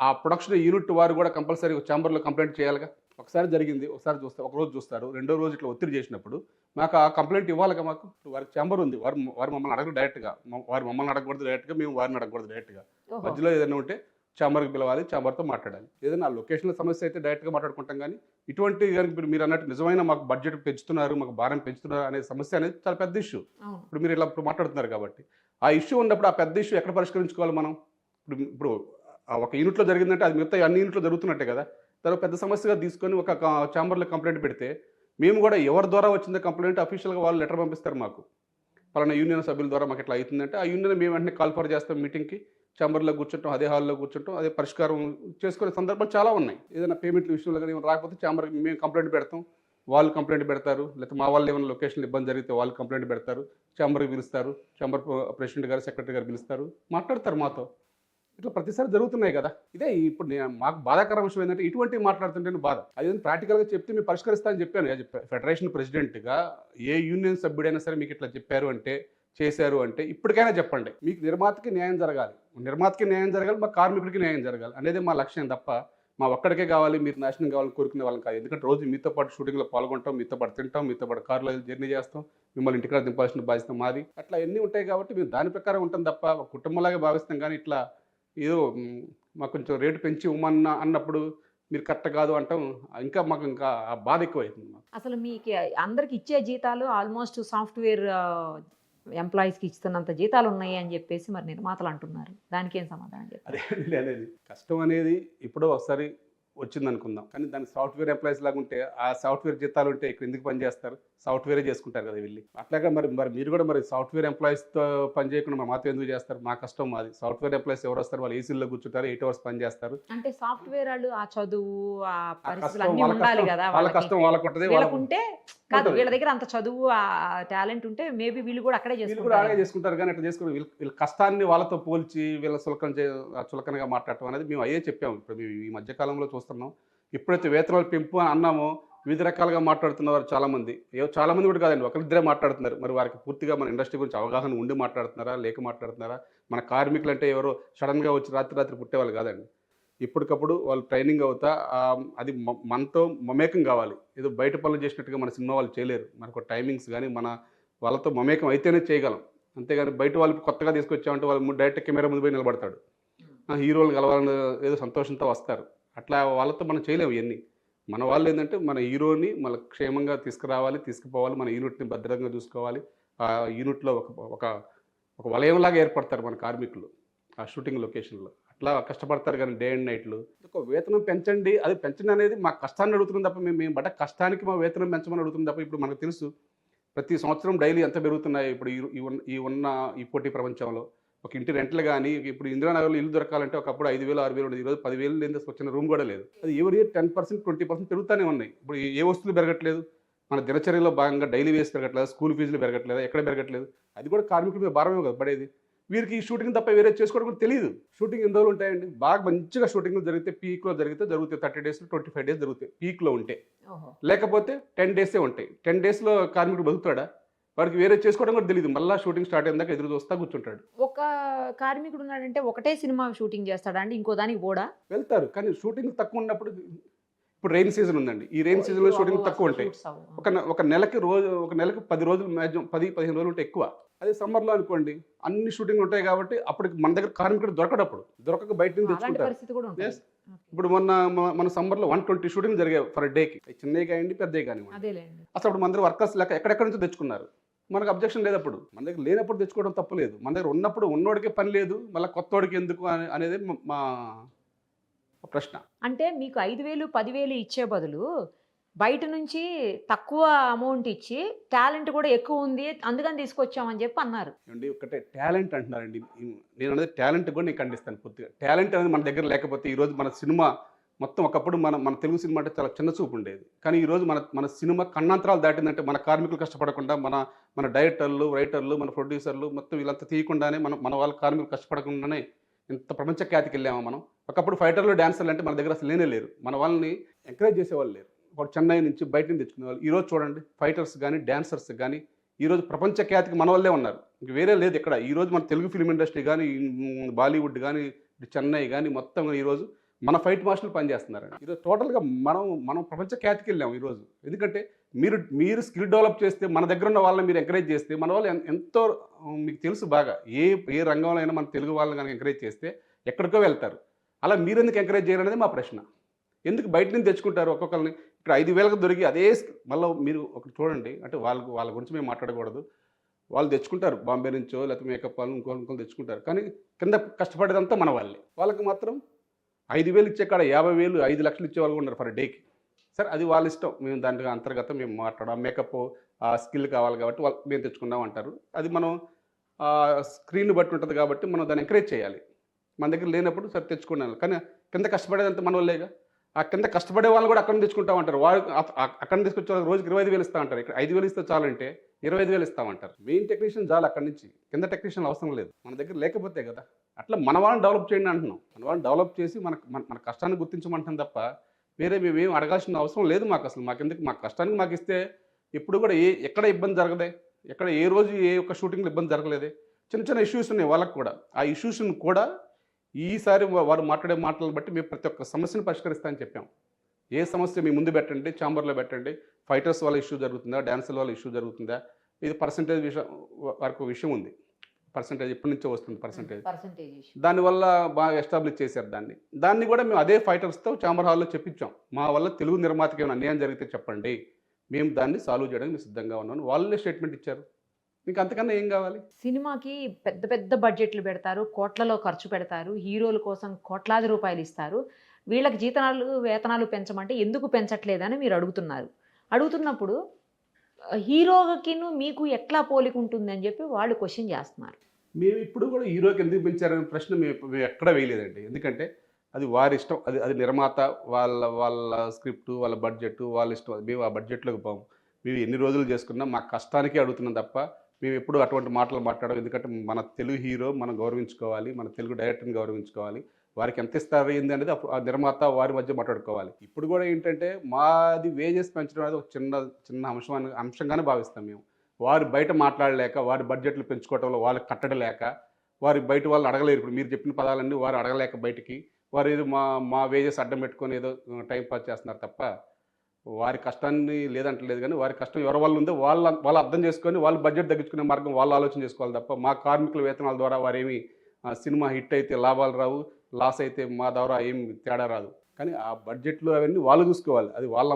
ఆ ప్రొడక్షన్ యూనిట్ వారు కూడా కంపల్సరీ ఛాంబర్లో కంప్లైంట్ చేయాలిగా. ఒకసారి జరిగింది, ఒకసారి చూస్తారు, ఒక రోజు చూస్తారు, రెండో రోజు ఇట్లా ఒత్తిడి చేసినప్పుడు మాకు ఆ కంప్లైంట్ ఇవ్వాలిగా. మాకు వారికి ఛాంబర్ ఉంది, వారు మమ్మల్ని అడగరు డైరెక్ట్గా, వారు మమ్మల్ని అడగకూడదు డైరెక్ట్గా, మేము వారిని అడగకూడదు డైరెక్ట్గా. మధ్యలో ఏదైనా ఉంటే ఛాంబర్కి పిలవాలి, ఛాంబర్తో మాట్లాడాలి. ఏదైనా లొకేషన్ల సమస్య అయితే డైరెక్ట్గా మాట్లాడుకుంటాం. కానీ ఇటువంటి మీరు అన్నట్టు నిజమైన మాకు బడ్జెట్ పెంచుతున్నారు, మాకు భారం పెంచుతున్నారు అనే సమస్య అనేది చాలా పెద్ద ఇష్యూ. ఇప్పుడు మీరు ఇలా మాట్లాడుతున్నారు కాబట్టి ఆ ఇష్యూ ఉన్నప్పుడు ఆ పెద్ద ఇష్యూ ఎక్కడ పరిష్కరించుకోవాలి మనం? ఇప్పుడు ఒక యూనిట్లో జరిగిందంటే అది మిగతా అన్ని యూనిట్లో జరుగుతున్నట్టే కదా. తర్వాత పెద్ద సమస్యగా తీసుకొని ఒక ఛాంబర్లో కంప్లైంట్ పెడితే మేము కూడా ఎవరి ద్వారా వచ్చిందో కంప్లైంట్ అఫీషియల్గా వాళ్ళు లెటర్ పంపిస్తారు మాకు, పలానా యూనియన్ సభ్యుల ద్వారా మాకు ఇట్లా అవుతుందంటే ఆ యూనియన్ మేము వెంటనే కాల్ఫర్ చేస్తాం మీటింగ్కి, ఛాంబర్లో కూర్చుంటాం, అదే హాల్లో కూర్చుంటాం, అదే పరిష్కారం చేసుకునే సందర్భాలు చాలా ఉన్నాయి. ఏదైనా పేమెంట్ల విషయంలో కానీ రాకపోతే ఛాంబర్కి మేము కంప్లైంట్ పెడతాం, వాళ్ళు కంప్లైంట్ పెడతారు, లేకపోతే మా వాళ్ళు ఏమైనా లొకేషన్లో ఇబ్బంది జరిగితే వాళ్ళు కంప్లైంట్ పెడతారు, ఛాంబర్కి పిలుస్తారు, ఛాంబర్ ప్రెసిడెంట్ గారు సెక్రటరీ గారు పిలుస్తారు, మాట్లాడతారు మాతో. ఇట్లా ప్రతిసారి జరుగుతున్నాయి కదా. ఇదే ఇప్పుడు మాకు బాధాకర విషయం ఏంటంటే ఇటువంటి మాట్లాడుతుంటే బాధ. అది ప్రాక్టికల్గా చెప్తే మేము పరిష్కరిస్తామని చెప్పాను. ఫెడరేషన్ ప్రెసిడెంట్గా ఏ యూనియన్ సభ్యుడైనా సరే మీకు ఇట్లా చెప్పారు అంటే, చేశారు అంటే ఇప్పటికైనా చెప్పండి. మీకు నిర్మాతకి న్యాయం జరగాలి, మా కార్మికుడికి న్యాయం జరగాలి అనేది మా లక్ష్యం తప్ప మా ఒక్కడికే కావాలి, మీరు నాశనం కావాలని కోరుకునే వాళ్ళం కాదు. ఎందుకంటే రోజు మీతో పాటు షూటింగ్లో పాల్గొంటాం, మీతో పాటు తింటాం, మీతో పాటు కారులో జర్నీ చేస్తాం, మిమ్మల్ని ఇంటికాడ దింపాల్సిన బాధ్యత మాది. అట్లా ఎన్ని ఉంటాయి కాబట్టి మేము దాని ప్రకారం ఉంటాం తప్ప ఒక కుటుంబంలాగా భావిస్తాం. కానీ ఇట్లా ఏదో మాకు కొంచెం రేటు పెంచి ఇవ్వమన్నా అన్నప్పుడు మీరు కరెక్ట్ కాదు అంటాం, మాకు ఇంకా ఆ బాధ ఎక్కువైతుంది. అసలు మీకు అందరికి ఇచ్చే జీతాలు ఆల్మోస్ట్ సాఫ్ట్వేర్ ఎంప్లాయీస్కి ఇస్తున్నంత జీతాలు ఉన్నాయి అని చెప్పేసి మరి నిర్మాతలు అంటున్నారు. దానికి ఏం సమాధానం చెప్పారు? అనేది కష్టం అనేది ఇప్పుడు ఒకసారి వచ్చింది అనుకుందాం, కానీ దానికి సాఫ్ట్వేర్ ఎంప్లాయీస్ లాగా ఉంటే ఆ సాఫ్ట్వేర్ జీతాలు ఉంటే ఇక్కడ ఎందుకు పని చేస్తారు? సాఫ్ట్వేరే చేసుకుంటారు కదా వెళ్ళి. అట్లాగే మరి మీరు కూడా మరి సాఫ్ట్వేర్ ఎంప్లాయీస్తో పని చేయకుండా మాతో ఎందుకు చేస్తారు? మా కష్టం మాది. సాఫ్ట్వేర్ ఎంప్లాయీస్ ఎవరు వస్తారు? వాళ్ళు ఏసీలో కూర్చుంటారు, 8 hours పని చేస్తారు. అంటే సాఫ్ట్వేర్ వాళ్ళు ఆ చదువు ఆ పరిస్థితులు అన్నీ ఉండాలి కదా. వాళ్ళ కష్టం వాళ్ళకు ఉంటుంది. వాళ్ళకుంటే కాదు, వీళ్ళ దగ్గర అంత చదువు ఆ టాలెంట్ ఉంటే మేబీ వీళ్ళు కూడా అక్కడే చేసుకుంటారు. కానీ అట్లా చేసుకుని వీళ్ళ కష్టాన్ని వాళ్ళతో పోల్చి వీళ్ళ చులకనగా మాట్లాడటం అనేది మేము అయ్యే చెప్పాము. ఇప్పుడు ఈ మధ్యకాలంలో చూస్తున్నాం. ఎప్పుడైతే వేతనాలు పెంపు అని అన్నామో వివిధ రకాలుగా మాట్లాడుతున్నారు చాలామంది కూడా కాదండి, ఒకరిద్దరే మాట్లాడుతున్నారు. మరి వారికి పూర్తిగా మన ఇండస్ట్రీ గురించి అవగాహన ఉండి మాట్లాడుతున్నారా, లేక మాట్లాడుతున్నారా? మన కార్మికులు అంటే ఎవరో సడన్గా వచ్చి రాత్రి పుట్టేవాళ్ళు కాదండి. ఇప్పటికప్పుడు వాళ్ళు ట్రైనింగ్ అవుతా అది మనతో మమేకం కావాలి. ఏదో బయట పనులు చేసినట్టుగా మన సినిమా వాళ్ళు చేయలేరు. మనకు టైమింగ్స్ కానీ మన వాళ్ళతో మమేకం అయితేనే చేయగలం. అంతేగాని బయట వాళ్ళు కొత్తగా తీసుకొచ్చామంటే వాళ్ళు డైరెక్ట్ కెమెరా ముందు పోయి నిలబడతాడు, హీరోలు కలవాలని ఏదో సంతోషంతో వస్తారు. అట్లా వాళ్ళతో మనం చేయలేము ఇవన్నీ. మన వాళ్ళు ఏంటంటే మన హీరోని మన క్షేమంగా తీసుకుపోవాలి, మన యూనిట్ని భద్రంగా చూసుకోవాలి. ఆ యూనిట్లో ఒక వలయంలాగా ఏర్పడతారు మన కార్మికులు ఆ షూటింగ్ లొకేషన్లో. అట్లా కష్టపడతారు. కానీ డే అండ్ నైట్లు ఒక వేతనం పెంచండి, అది పెంచండి అనేది మా కష్టాన్ని అడుగుతుంది తప్ప మేము బట్ట కష్టానికి మా వేతనం పెంచమని అడుగుతుంది తప్ప. ఇప్పుడు మనకు తెలుసు ప్రతి సంవత్సరం డైలీ ఎంత పెరుగుతున్నాయి ఇప్పుడు ఈ పోటీ ప్రపంచంలో. ఒక ఇంటి రెంట్లు కానీ ఇప్పుడు ఇందిరానగర్లో ఇల్లు దొరకాలంటే ఒకప్పుడు 5,000 6,000 ఉండేది, ఈరోజు 10,000 లేని వచ్చిన రూమ్ కూడా లేదు. అది ఎవరి 10% 20% పెరుగుతూనే ఉన్నాయి. ఇప్పుడు ఏ వస్తువులు పెరగట్లేదు, మన దినచర్యలో భాగంగా డైలీ వేస్ పెరగట్లేదు, స్కూల్ ఫీజులు పెరగట్లేదు, ఎక్కడ పెరగట్లేదు. అది కూడా కార్మికుల మీద భారమే కదా పడేది. వీరికి ఈ షూటింగ్ తప్ప వేరే చేసుకోవడం కూడా తెలియదు. షూటింగ్ ఎన్ని రోజులు ఉంటాయండి? బాగా మంచిగా షూటింగ్లు జరిగితే పీక్లో జరుగుతాయి 30 days 25 days జరుగుతాయి పీక్లో ఉంటే. లేకపోతే 10 days ఉంటాయి. 10 daysలో కార్మికుడు బతుకుతాడా? వాడికి వేరే చేసుకోవడం కూడా తెలియదు. మళ్ళీ షూటింగ్ స్టార్ట్ అయిన దాకా ఎదురు చూస్తా కూర్చుంటాడు. ఒక కార్మికుడు ఉన్నాడంటే ఒకటే సినిమా షూటింగ్ చేస్తాడా అండి? ఇంకో దానికి పోడా? వెళ్తారు. కానీ షూటింగ్ తక్కువ ఉన్నప్పుడు ఇప్పుడు రెయిన్ సీజన్ ఉందండి. ఈ రెయిన్ సీజన్లో షూటింగ్ తక్కువ ఉంటాయి. ఒక నెలకి 10 రోజులు మ్యాక్సిమం 10-15 రోజులు ఉంటే ఎక్కువ. అదే సమ్మర్లో అనుకోండి అన్ని షూటింగ్లు ఉంటాయి కాబట్టి అప్పటికి మన దగ్గర కార్మికుడు దొరకడప్పుడు దొరకక బయట నుంచి అలాంటి తెచ్చుకుంటారు. పరిస్థితి కూడా ఉంటుంది. Yes. ఇప్పుడు మన సమ్మర్లో 120 షూటింగ్ జరిగాయి ఫర్ డేకి, చిన్నవి కానివ్వండి పెద్దవి కానివ్వండి. అదేలేండి. అసలు అప్పుడు మన దగ్గర వర్కర్స్ లెక్క ఎక్కడెక్కడి నుంచో తెచ్చుకున్నారు. మనకు అబ్జెక్షన్ లేదు. అప్పుడు మన దగ్గర లేనప్పుడు తెచ్చుకోవడం తప్పలేదు. మన దగ్గర ఉన్నప్పుడు ఉన్నోడికే పని లేదు, మళ్ళీ కొత్తోడికి ఎందుకు అనేది మా ప్రశ్న. అంటే మీకు 5,000 10,000 ఇచ్చే బదులు బయట నుంచి తక్కువ అమౌంట్ ఇచ్చి టాలెంట్ కూడా ఎక్కువ ఉంది అందుకని తీసుకొచ్చామని చెప్పి అన్నారు. ఏమండి ఒకటే టాలెంట్ అంటున్నారండి. నేను అనేది టాలెంట్ కూడా నేను ఖండిస్తాను పూర్తిగా. టాలెంట్ అనేది మన దగ్గర లేకపోతే ఈరోజు మన సినిమా మొత్తం ఒకప్పుడు మన తెలుగు సినిమా అంటే చాలా చిన్న చూపు ఉండేది. కానీ ఈరోజు మన సినిమా కన్నాంతరాలు దాటిందంటే మన కార్మికులు కష్టపడకుండా, మన డైరెక్టర్లు, రైటర్లు, మన ప్రొడ్యూసర్లు మొత్తం వీళ్ళంతా తీయకుండానే మన వాళ్ళ కార్మికులు కష్టపడకుండానే ఇంత ప్రపంచ ఖ్యాతికి వెళ్ళాము మనం. ఒకప్పుడు ఫైటర్లు, డాన్సర్లు అంటే మన దగ్గర అసలు లేరు. మన వాళ్ళని ఎంకరేజ్ చేసేవాళ్ళు లేరు. ఒక చెన్నై నుంచి బయట నుంచి తెచ్చుకునేవాళ్ళు. ఈరోజు చూడండి ఫైటర్స్ కానీ డాన్సర్స్ కానీ ఈరోజు ప్రపంచ ఖ్యాతికి మన వాళ్ళే ఉన్నారు. ఇంక వేరే లేదు ఎక్కడ. ఈరోజు మన తెలుగు ఫిల్మ్ ఇండస్ట్రీ కానీ, బాలీవుడ్ కానీ, చెన్నై కానీ మొత్తం ఈరోజు మన ఫైట్ మాస్టర్లు పనిచేస్తున్నారండి. ఈరోజు టోటల్గా మనం ప్రపంచ ఖ్యాతికి వెళ్ళాము ఈరోజు. ఎందుకంటే మీరు స్కిల్ డెవలప్ చేస్తే, మన దగ్గర ఉన్న వాళ్ళని మీరు ఎంకరేజ్ చేస్తే, మన వాళ్ళు ఎంతో మీకు తెలుసు బాగా ఏ రంగంలో అయినా మన తెలుగు వాళ్ళని కనుక ఎంకరేజ్ చేస్తే ఎక్కడికో వెళ్తారు. అలా మీరు ఎందుకు ఎంకరేజ్ చేయాలనేది మా ప్రశ్న. ఎందుకు బయట నుంచి తెచ్చుకుంటారు ఒక్కొక్కరిని? ఇక్కడ 5,000కి దొరికి అదే మళ్ళీ మీరు ఒకటి చూడండి. అంటే వాళ్ళ గురించి మేము మాట్లాడకూడదు. వాళ్ళు తెచ్చుకుంటారు బాంబే నుంచో లేకపోతే మేకప్ వాళ్ళు ఇంకోళ్ళు తెచ్చుకుంటారు. కానీ కింద కష్టపడేదంతా మన వాళ్ళే. వాళ్ళకి మాత్రం 5,000 ఇచ్చే కాడ 50,000 5 లక్షలు ఇచ్చే వాళ్ళు ఉన్నారు ఫర్ డేకి. సరే అది వాళ్ళ ఇష్టం. మేము దాంట్లో అంతర్గతం మేము మాట్లాడాం. మేకప్ ఆ స్కిల్ కావాలి కాబట్టి వాళ్ళు మేము తెచ్చుకున్నాం అంటారు. అది మనం స్క్రీన్ బట్టి ఉంటుంది కాబట్టి మనం దాన్ని ఎంకరేజ్ చేయాలి. మన దగ్గర లేనప్పుడు సరే తెచ్చుకున్నాను. కానీ కింద కష్టపడేదంతా మన వాళ్ళేగా. ఆ కింద కష్టపడే వాళ్ళు కూడా అక్కడ నుంచి తెచ్చుకుంటామంటారు. వాళ్ళు అక్కడ నుంచి తీసుకొచ్చే వాళ్ళకి రోజుకి 25,000 ఇస్తామంటారు. ఇక్కడ 5,000 ఇస్తే చాలంటే 25,000 ఇస్తామంటారు. మెయిన్ టెక్నీషియన్ చాలు అక్కడి నుంచి, కింద టెక్నీషియన్ అవసరం లేదు. మన దగ్గర లేకపోతే కదా. అట్లా మన వాళ్ళని డెవలప్ చేయండి అంటున్నాం. మన వాళ్ళని డెవలప్ చేసి మన కష్టాన్ని గుర్తించమంటాం తప్ప వేరే మేమేం అడగాల్సిన అవసరం లేదు మాకు. అసలు మాకెందుకు? మా కష్టానికి మాకు ఇస్తే ఎప్పుడు కూడా ఎక్కడ ఇబ్బంది జరగదే. ఎక్కడ ఏ రోజు ఏ ఒక్క షూటింగ్లో ఇబ్బంది జరగలేదే. చిన్న ఇష్యూస్ ఉన్నాయి వాళ్ళకు కూడా. ఆ ఇష్యూస్ని కూడా ఈసారి వారు మాట్లాడే మాటలను బట్టి మేము ప్రతి ఒక్క సమస్యను పరిష్కరిస్తామని చెప్పాం. ఏ సమస్య మీ ముందు పెట్టండి, ఛాంబర్లో పెట్టండి. ఫైటర్స్ వాళ్ళ ఇష్యూ జరుగుతుందా, డాన్సర్ వాళ్ళ ఇష్యూ జరుగుతుందా, ఇది పర్సంటేజ్ వరకు విషయం ఉంది. పర్సంటేజ్ ఎప్పటి నుంచో వస్తుంది పర్సంటేజ్. దానివల్ల బాగా ఎస్టాబ్లిష్ చేశారు దాన్ని కూడా మేము అదే ఫైటర్స్తో ఛాంబర్ హాల్లో చెప్పించాం. మా వల్ల తెలుగు నిర్మాతకి ఏమైనా అన్యాయం జరిగితే చెప్పండి, మేము దాన్ని సాల్వ్ చేయడానికి మేము సిద్ధంగా ఉన్నాను. వాళ్ళే స్టేట్మెంట్ ఇచ్చారు. మీకు అంతకన్నా ఏం కావాలి? సినిమాకి పెద్ద బడ్జెట్లు పెడతారు, కోట్లలో ఖర్చు పెడతారు, హీరోల కోసం కోట్లాది రూపాయలు ఇస్తారు. వీళ్ళకి వేతనాలు పెంచమంటే ఎందుకు పెంచట్లేదని మీరు అడుగుతున్నప్పుడు హీరోకిను మీకు ఎట్లా పోలిక ఉంటుంది అని చెప్పి వాళ్ళు క్వశ్చన్ చేస్తున్నారు. మేము ఇప్పుడు కూడా హీరోకి ఎందుకు పెంచారనే ప్రశ్న మేము ఎక్కడ వేయలేదండి. ఎందుకంటే అది వారి ఇష్టం. అది నిర్మాత వాళ్ళ స్క్రిప్ట్, వాళ్ళ బడ్జెట్, వాళ్ళ ఇష్టం. మేము ఆ బడ్జెట్లోకి పోము. మేము ఎన్ని రోజులు చేసుకున్నా మా కష్టానికే అడుగుతున్నాం తప్ప మేము ఎప్పుడు అటువంటి మాటలు మాట్లాడము. ఎందుకంటే మన తెలుగు హీరో మనం గౌరవించుకోవాలి, మన తెలుగు డైరెక్టర్ని గౌరవించుకోవాలి. వారికి ఎంత ఇస్తారు ఏంది అనేది ఆ నిర్మాత వారి మధ్య మాట్లాడుకోవాలి. ఇప్పుడు కూడా ఏంటంటే మాది వేజెస్ పెంచడం అనేది ఒక చిన్న అంశంగానే భావిస్తాం మేము. వారు బయట మాట్లాడలేక, వారి బడ్జెట్లు పెంచుకోవటంలో వాళ్ళకి కట్టడలేక, వారి బయట వాళ్ళు అడగలేరు. ఇప్పుడు మీరు చెప్పిన పదాలన్నీ వారు అడగలేక బయటికి వారు ఏదో మా వేజెస్ అడ్డం పెట్టుకొని ఏదో టైం పాస్ చేస్తున్నారు తప్ప వారి కష్టాన్ని లేదంటలేదు. కానీ వారి కష్టం ఎవరి వల్ల ఉందో వాళ్ళు అర్థం చేసుకొని వాళ్ళు బడ్జెట్ తగ్గించుకునే మార్గం వాళ్ళు ఆలోచన చేసుకోవాలి తప్ప మా కార్మికుల వేతనాల ద్వారా వారేమి సినిమా హిట్ అయితే లాభాలు రావు, లాస్ అయితే మా ద్వారా ఏం తేడా రాదు. కానీ ఆ బడ్జెట్లు అవన్నీ వాళ్ళు చూసుకోవాలి. అది వాళ్ళ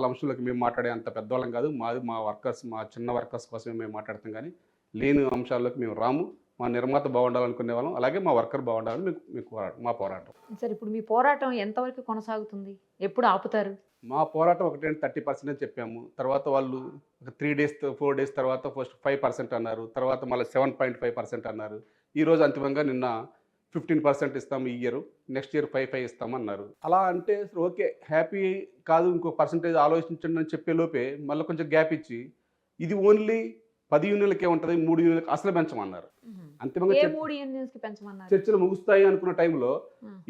అంశంలోకి మేము మాట్లాడే అంత పెద్దవాళ్ళం కాదు. మా వర్కర్స్, మా చిన్న వర్కర్స్ కోసమే మేము మాట్లాడతాం. కానీ లేని అంశాల్లోకి మేము రాము. మా నిర్మాత బాగుండాలనుకునే వాళ్ళం, అలాగే మా వర్కర్ బాగుండాలని మా పోరాటం. సార్ ఇప్పుడు మీ పోరాటం ఎంతవరకు కొనసాగుతుంది? ఎప్పుడు ఆపుతారు? మా పోరాటం ఒకటే 30% చెప్పాము. తర్వాత వాళ్ళు ఒక 3 days 4 days తర్వాత ఫస్ట్ 5% అన్నారు. తర్వాత మళ్ళీ 7.5% అన్నారు. ఈరోజు అంతిమంగా నిన్న 15% ఇస్తాము ఈ ఇయర్, నెక్స్ట్ ఇయర్ 5 ఇస్తామన్నారు. అలా అంటే ఓకే హ్యాపీ కాదు, ఇంకో పర్సంటేజ్ ఆలోచించండి అని చెప్పే లోపే మళ్ళీ కొంచెం గ్యాప్ ఇచ్చి ఇది ఓన్లీ 10 యూనియన్లకే ఉంటుంది, 3 యూనియన్లకు అసలు పెంచమన్నారు. అంతిమంగా చర్చలు ముగుస్తాయి అనుకున్న టైంలో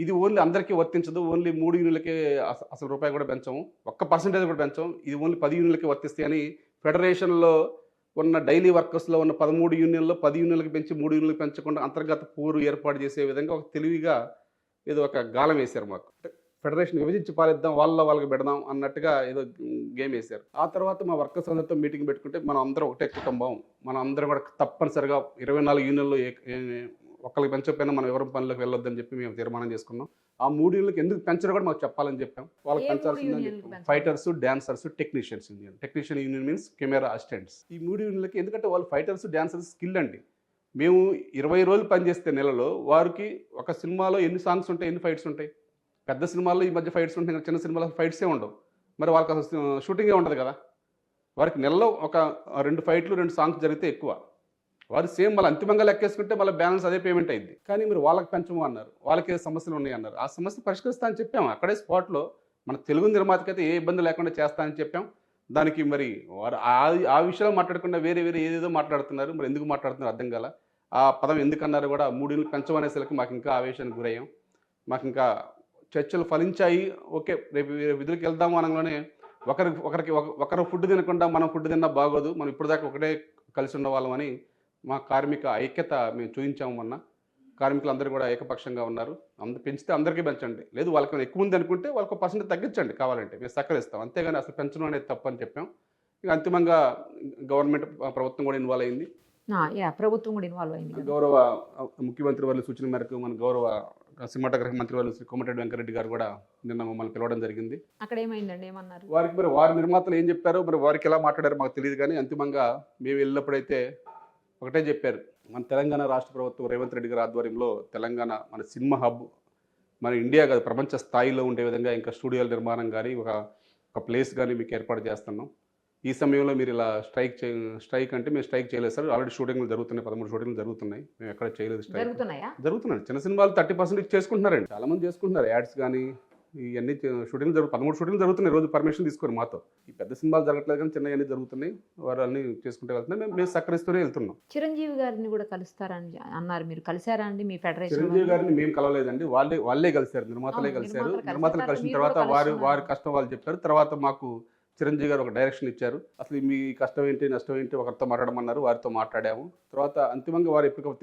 ఇది ఓన్లీ అందరికీ వర్తించదు, ఓన్లీ 3 యూనియన్లకే అసలు రూపాయి కూడా పెంచము, 1% కూడా పెంచం, ఇది ఓన్లీ 10 యూనియన్లకే వర్తిస్తాయి అని ఫెడరేషన్లో ఉన్న డైలీ వర్కర్స్లో ఉన్న 13 యూనియన్లో 10 యూనియన్లకు పెంచి 3 యూనియన్లకు పెంచకుండా అంతర్గత పోరు ఏర్పాటు చేసే విధంగా ఒక తెలివిగా ఏదో ఒక గాలం వేశారు మాకు. ఫెడరేషన్ విభజించి పాలిద్దాం, వాళ్ళకి పెడదాం అన్నట్టుగా ఏదో గేమ్ వేశారు. ఆ తర్వాత మా వర్కర్స్ అందరితో మీటింగ్ పెట్టుకుంటే మనం అందరం ఒకటే కుటుంబం, మనం అందరం కూడా తప్పనిసరిగా 24 యూనియన్లు ఒకరికి పెంచకపోయినా మనం ఎవరి పనులకు వెళ్ళొద్దని చెప్పి మేము తీర్మానం చేసుకున్నాం. ఆ 3 యూనియన్లకు ఎందుకు పెంచడం కూడా మాకు చెప్పాలని చెప్పాం. వాళ్ళకి ఏ 3 పెంచాల్సిందని యూనియన్లకు చెప్పాం. పెంచాలి? Fighters, dancers, technicians union. Technician union means camera assistants. ఈ 3 యూనియన్లకి ఎందుకంటే వాళ్ళు ఫైటర్స్, డాన్సర్స్ స్కిల్ అండి. మేము 20 రోజులు పనిచేస్తే నెలలో వారికి ఒక సినిమాలో ఎన్ని సాంగ్స్ ఉంటాయి, ఎన్ని ఫైట్స్ ఉంటాయి. పెద్ద సినిమాల్లో ఈ మధ్య ఫైట్స్ ఉంటాయి, చిన్న సినిమాలో ఫైట్సే ఉండవు. మరి వాళ్ళకి అసలు షూటింగే ఉండదు కదా. వారికి నెలలో ఒక 2 ఫైట్లు, 2 సాంగ్స్ జరిగితే ఎక్కువ. వారు సేమ్ మళ్ళీ అంతిమంగా లెక్కేసుకుంటే మళ్ళీ బ్యాలెన్స్ అదే పేమెంట్ అయింది. కానీ మీరు వాళ్ళకి పెంచము అన్నారు, వాళ్ళకి ఏ సమస్యలు ఉన్నాయి అన్నారు. ఆ సమస్య పరిష్కరిస్తా అని చెప్పాము అక్కడే స్పాట్లో. మన తెలుగు నిర్మాతకైతే ఏ ఇబ్బంది లేకుండా చేస్తా అని చెప్పాం. దానికి మరి వారు ఆ విషయాలు మాట్లాడకుండా వేరే ఏదేదో మాట్లాడుతున్నారు. మరి ఎందుకు మాట్లాడుతున్నారు అర్థం కాల. ఆ పదం ఎందుకన్నారు కూడా 3 యూనిట్లు పెంచమనేసరికి మాకు ఇంకా ఆవేశానికి గురయ్యాం. మాకు ఇంకా చర్చలు ఫలించాయి. ఓకే, రేపు విధులకు వెళ్దాము అనగానే ఒకరు ఫుడ్ తినకుండా మనం ఫుడ్ తిన్నా బాగోదు, మనం ఇప్పుడు దాకా ఒకటే కలిసి ఉన్న వాళ్ళమని మా కార్మిక ఐక్యత మేము చూపించాము మొన్న. కార్మికులందరూ కూడా ఏకపక్షంగా ఉన్నారు. పెంచితే అందరికీ పెంచండి, లేదు వాళ్ళకి ఎక్కువ ఉంది అనుకుంటే వాళ్ళకి % తగ్గించండి కావాలంటే, మేము సహకరిస్తాం, అంతేగాని అసలు పెంచడం అనేది తప్పు అని చెప్పాం. ఇక అంతిమంగా గవర్నమెంట్, ప్రభుత్వం కూడా ఇన్వాల్వ్ అయింది. ప్రభుత్వం కూడా ఇన్వాల్వ్ అయింది కదా. గౌరవ ముఖ్యమంత్రి వాళ్ళ సూచన మేరకు మన గౌరవ సినిమాటోగ్రఫీ మంత్రి వాళ్ళు శ్రీ కోమటిరెడ్డి వెంకరెడ్డి గారు కూడా నిన్న మమ్మల్ని పిలవడం జరిగింది. అక్కడ ఏమైందండి, ఏమన్నారు? వారికి మరి వారి నిర్మాతలు ఏం చెప్పారో, మరి వారికి ఎలా మాట్లాడారో మాకు తెలియదు. కానీ అంతిమంగా మేము వెళ్ళినప్పుడైతే ఒకటే చెప్పారు, మన తెలంగాణ రాష్ట్ర ప్రభుత్వం రేవంత్ రెడ్డి గారి ఆధ్వర్యంలో తెలంగాణ మన సినిమా హబ్, మన ఇండియా కాదు ప్రపంచ స్థాయిలో ఉండే విధంగా ఇంకా స్టూడియోల నిర్మాణం కానీ ఒక ప్లేస్ కానీ మీకు ఏర్పాటు చేస్తున్నాం. ఈ సమయంలో మీరు ఇలా స్ట్రైక్ అంటే మేము స్ట్రైక్ చేయలేదు సార్, ఆల్రెడీ షూటింగ్లు జరుగుతున్నాయి, 13 షూటింగ్లు జరుగుతున్నాయి, మేము ఎక్కడ చేయలేదు స్ట్రైక్. జరుగుతున్నాయి. చిన్న సినిమాలు 30% చేసుకుంటున్నారండి, చాలా మంది చేసుకుంటున్నారు. యాడ్స్ కానీ ఇవన్నీ షూటింగ్లు 13 షూటింగ్లు జరుగుతున్నాయి రోజు, పర్మిషన్ తీసుకొని మాతో. ఈ పెద్ద సినిమాలు జరగట్లేదు కానీ చిన్న అన్నీ జరుగుతున్నాయి, వారు అన్నీ చేసుకుంటే వెళ్తున్నాయి. మేము సహకరిస్తూనే వెళ్తున్నాం. చిరంజీవి గారిని కూడా కలుస్తారని అన్నారు, మీరు కలిసారా అండి? మీ ఫెడరేషన్ చిరంజీవి గారిని మేము కలవలేదండి, వాళ్ళే కలిశారు, నిర్మాతలే కలిశారు. నిర్మాతలు కలిసిన తర్వాత వారి కష్టం వాళ్ళు చెప్పారు. తర్వాత మాకు చిరంజీవి గారు ఒక డైరెక్షన్ ఇచ్చారు. అసలు మీ కష్టం ఏంటి, నష్టం ఏంటి ఒకరితో మాట్లాడమన్నారు, వారితో మాట్లాడాము. తర్వాత అంతిమంగా వారు ఎప్పటికప్పుడు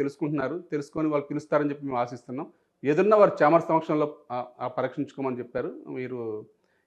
తెలుసుకొని వాళ్ళు పిలుస్తారని చెప్పి మేము ఆశిస్తున్నాం. ఏదన్నా వారు చామర్ సమక్షంలో పరీక్షించుకోమని చెప్పారు. మీరు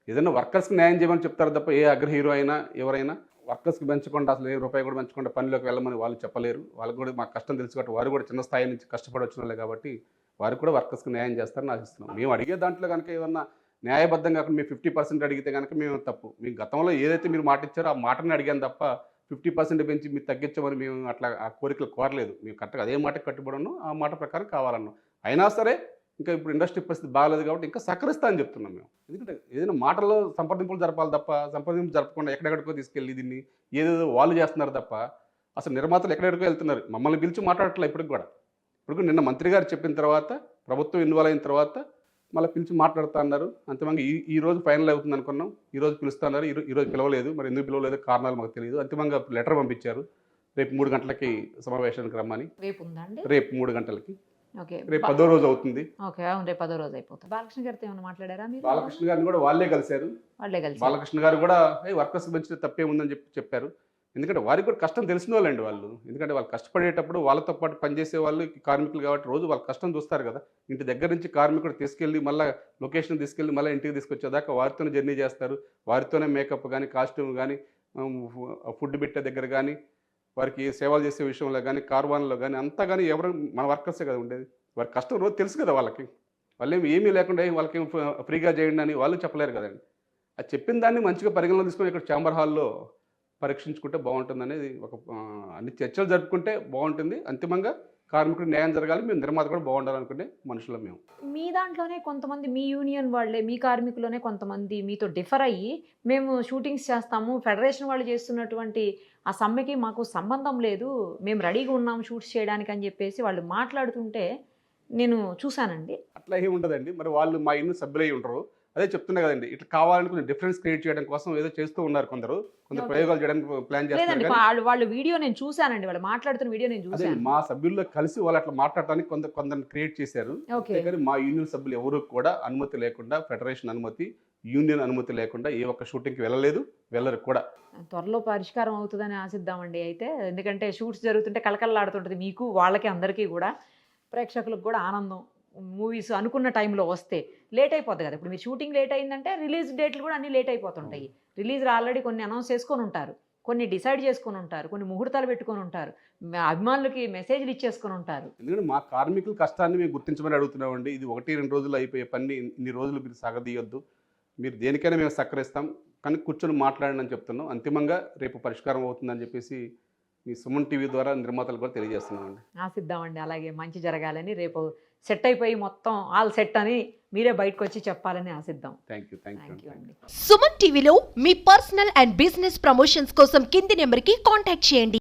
ఏదన్నా వర్కర్స్కి న్యాయం చేయమని చెప్తారు తప్ప ఏ అగ్ర హీరో అయినా ఎవరైనా వర్కర్స్కి పెంచకుండా, అసలు ఏ రూపాయి కూడా పెంచకుండా పనిలోకి వెళ్ళమని వాళ్ళు చెప్పలేరు. వాళ్ళకి కూడా మాకు కష్టం తెలుసు కాబట్టి, వారు కూడా చిన్న స్థాయి నుంచి కష్టపడి వచ్చిన వాళ్ళే కాబట్టి వారు కూడా వర్కర్స్కి న్యాయం చేస్తారని ఆశిస్తున్నాం. మేము అడిగే దాంట్లో కనుక ఏమన్నా న్యాయబద్ధంగా కాకుండా మేము 50% అడిగితే కనుక మేము తప్పు. మీకు గతంలో ఏదైతే మీరు మాట ఇచ్చారో ఆ మాటని అడిగాను తప్ప 50% పెంచి మీరు తగ్గించమని మేము అట్లా ఆ కోరికలు కోరలేదు. మేము కరెక్ట్గా అదే మాటకి కట్టుబడి ఉన్నాం, ఆ మాట ప్రకారం కావాలన్నాం. అయినా సరే ఇంకా ఇప్పుడు ఇండస్ట్రీ పరిస్థితి బాగాలేదు కాబట్టి ఇంకా సహకరిస్తా అని చెప్తున్నాం మేము. ఎందుకంటే ఏదైనా మాటల్లో సంప్రదింపులు జరపాలి తప్ప, సంప్రదింపులు జరపకుండా ఎక్కడెక్కడికో తీసుకెళ్ళి దీన్ని ఏదేదో వాళ్ళు చేస్తున్నారు తప్ప, అసలు నిర్మాతలు ఎక్కడెక్కడికో వెళ్తున్నారు, మమ్మల్ని పిలిచి మాట్లాడట్లేదు ఇప్పటికి కూడా. ఇప్పుడు నిన్న మంత్రి గారు చెప్పిన తర్వాత, ప్రభుత్వం ఇన్వాల్వ్ అయిన తర్వాత మళ్ళీ పిలిచి మాట్లాడుతూ అన్నారు. అంతిమంగా ఈ రోజు ఫైనల్ అవుతుంది అనుకున్నాం, ఈ రోజు పిలుస్తా అన్నారు. ఈరోజు పిలవలేదు, మరి ఎందుకు పిలవలేదు కారణాలు మాకు తెలియదు. అంతిమంగా లెటర్ పంపించారు, రేపు 3 గంటలకి సమావేశానికి రమ్మని. రేపు 3 గంటలకి, రేపు 10వ రోజు అవుతుంది. రేపు 10వ రోజు అయిపోతుంది. బాలకృష్ణ గారితో ఏమైనా మాట్లాడారా మీరు? బాలకృష్ణ గారిని కూడా వాళ్ళే కలిశారు. బాలకృష్ణ గారు కూడా వర్కర్స్ పెంచితే తప్పేముందని చెప్పారు. ఎందుకంటే వారికి కూడా కష్టం తెలిసిన వాళ్ళండి వాళ్ళు. ఎందుకంటే వాళ్ళు కష్టపడేటప్పుడు వాళ్ళతో పాటు పనిచేసే వాళ్ళు కార్మికులు కాబట్టి రోజు వాళ్ళ కష్టం చూస్తారు కదా. ఇంటి దగ్గర నుంచి కార్మికుడు తీసుకెళ్ళి మళ్ళీ లొకేషన్ తీసుకెళ్ళి మళ్ళీ ఇంటికి తీసుకొచ్చేదాకా వారితోనే జర్నీ చేస్తారు. వారితోనే మేకప్ కానీ, కాస్ట్యూమ్ కానీ, ఫుడ్ పెట్టే దగ్గర కానీ, వారికి సేవలు చేసే విషయంలో కానీ, కార్వాన్లో కానీ అంతా కానీ ఎవరు మన వర్కర్సే కదా ఉండేది. వారి కష్టం రోజు తెలుసు కదా వాళ్ళకి. వాళ్ళు ఏమీ లేకుండా వాళ్ళకి ఫ్రీగా చేయండి అని వాళ్ళు చెప్పలేరు కదండి. అది చెప్పిన దాన్ని మంచిగా పరిగణలో తీసుకొని ఇక్కడ ఛాంబర్ హాల్లో పరీక్షించుకుంటే బాగుంటుంది అనేది అన్ని చర్చలు జరుపుకుంటే బాగుంటుంది. అంతిమంగా కార్మికుడు న్యాయం జరగాలి, మేము నిర్మాత కూడా బాగుండాలనుకునే మనుషులు మేము. మీ దాంట్లోనే కొంతమంది, మీ యూనియన్ వాళ్ళే, మీ కార్మికులోనే కొంతమంది మీతో డిఫర్ అయ్యి మేము షూటింగ్స్ చేస్తాము, ఫెడరేషన్ వాళ్ళు చేస్తున్నటువంటి ఆ సమ్మెకి మాకు సంబంధం లేదు, మేము రెడీగా ఉన్నాము షూట్స్ చేయడానికి అని చెప్పేసి వాళ్ళు మాట్లాడుతుంటే నేను చూశానండి. అట్లా ఏమి ఉండదండి. మరి వాళ్ళు మా యూనియన్ సభ్యులై ఉంటారు, అదే చెప్తున్నా కదండి. ఇట్లా కావాలని కొంచెం డిఫరెన్స్ క్రియేట్ చేయడం కోసం ఏదో చేస్తూ ఉన్నారు కొందరు ప్రయోగాలు చేయడానికి ప్లాన్ చేస్తారు. వాళ్ళు వీడియో నేను చూశానండి, వాళ్ళు మాట్లాడుతున్న వీడియో నేను చూశాను. మా సభ్యుల్లో కలిసి వాళ్ళు అట్లా మాట్లాడటానికి కొందరిని క్రియేట్ చేశారు. కానీ మా యూనియన్ సభ్యులు ఎవరు కూడా అనుమతి లేకుండా, ఫెడరేషన్ అనుమతి, యూనియన్ అనుమతి లేకుండా ఏ ఒక్క షూటింగ్కి వెళ్ళరు కూడా. త్వరలో పరిష్కారం అవుతుందని ఆశిద్దామండి అయితే. ఎందుకంటే షూట్స్ జరుగుతుంటే కలకలలాడుతుంటుంది మీకు, వాళ్ళకి, అందరికీ కూడా, ప్రేక్షకులకు కూడా ఆనందం. మూవీస్ అనుకున్న టైంలో వస్తే లేట్ అయిపోతుంది కదా. ఇప్పుడు మీ షూటింగ్ లేట్ అయిందంటే రిలీజ్ డేట్లు కూడా అన్నీ లేట్ అయిపోతుంటాయి. రిలీజ్ ఆల్రెడీ కొన్ని అనౌన్స్ చేసుకొని ఉంటారు, కొన్ని డిసైడ్ చేసుకొని ఉంటారు, కొన్ని ముహూర్తాలు పెట్టుకొని ఉంటారు, అభిమానులకి మెసేజ్లు ఇచ్చేసుకొని ఉంటారు. ఎందుకంటే మా కార్మికుల కష్టాన్ని మేము గుర్తించమని అడుగుతున్నామండి. ఇది 1-2 రోజులు అయిపోయే పని, ఇన్ని రోజులు మీరు సాగదీయొద్దు, మీరు దేనికైనా మేము సహకరిస్తాం, కానీ కూర్చొని మాట్లాడండి అని చెప్తున్నాం. అంతిమంగా రేపు పరిష్కారం అవుతుందని చెప్పేసి మీ సుమన్ టీవీ ద్వారా నిర్మాతలు కూడా తెలియజేస్తున్నామండి. ఆశిద్దామండి అలాగే మంచి జరగాలని. రేపు సెట్ అయిపోయి మొత్తం ఆల్ సెట్ అని మీరే బయటకు వచ్చి చెప్పాలని ఆశిద్దాం. థ్యాంక్ యూ అండి. సుమన్ టీవీలో మీ పర్సనల్ అండ్ బిజినెస్ ప్రమోషన్స్ కోసం కింది నెంబర్కి కాంటాక్ట్ చేయండి.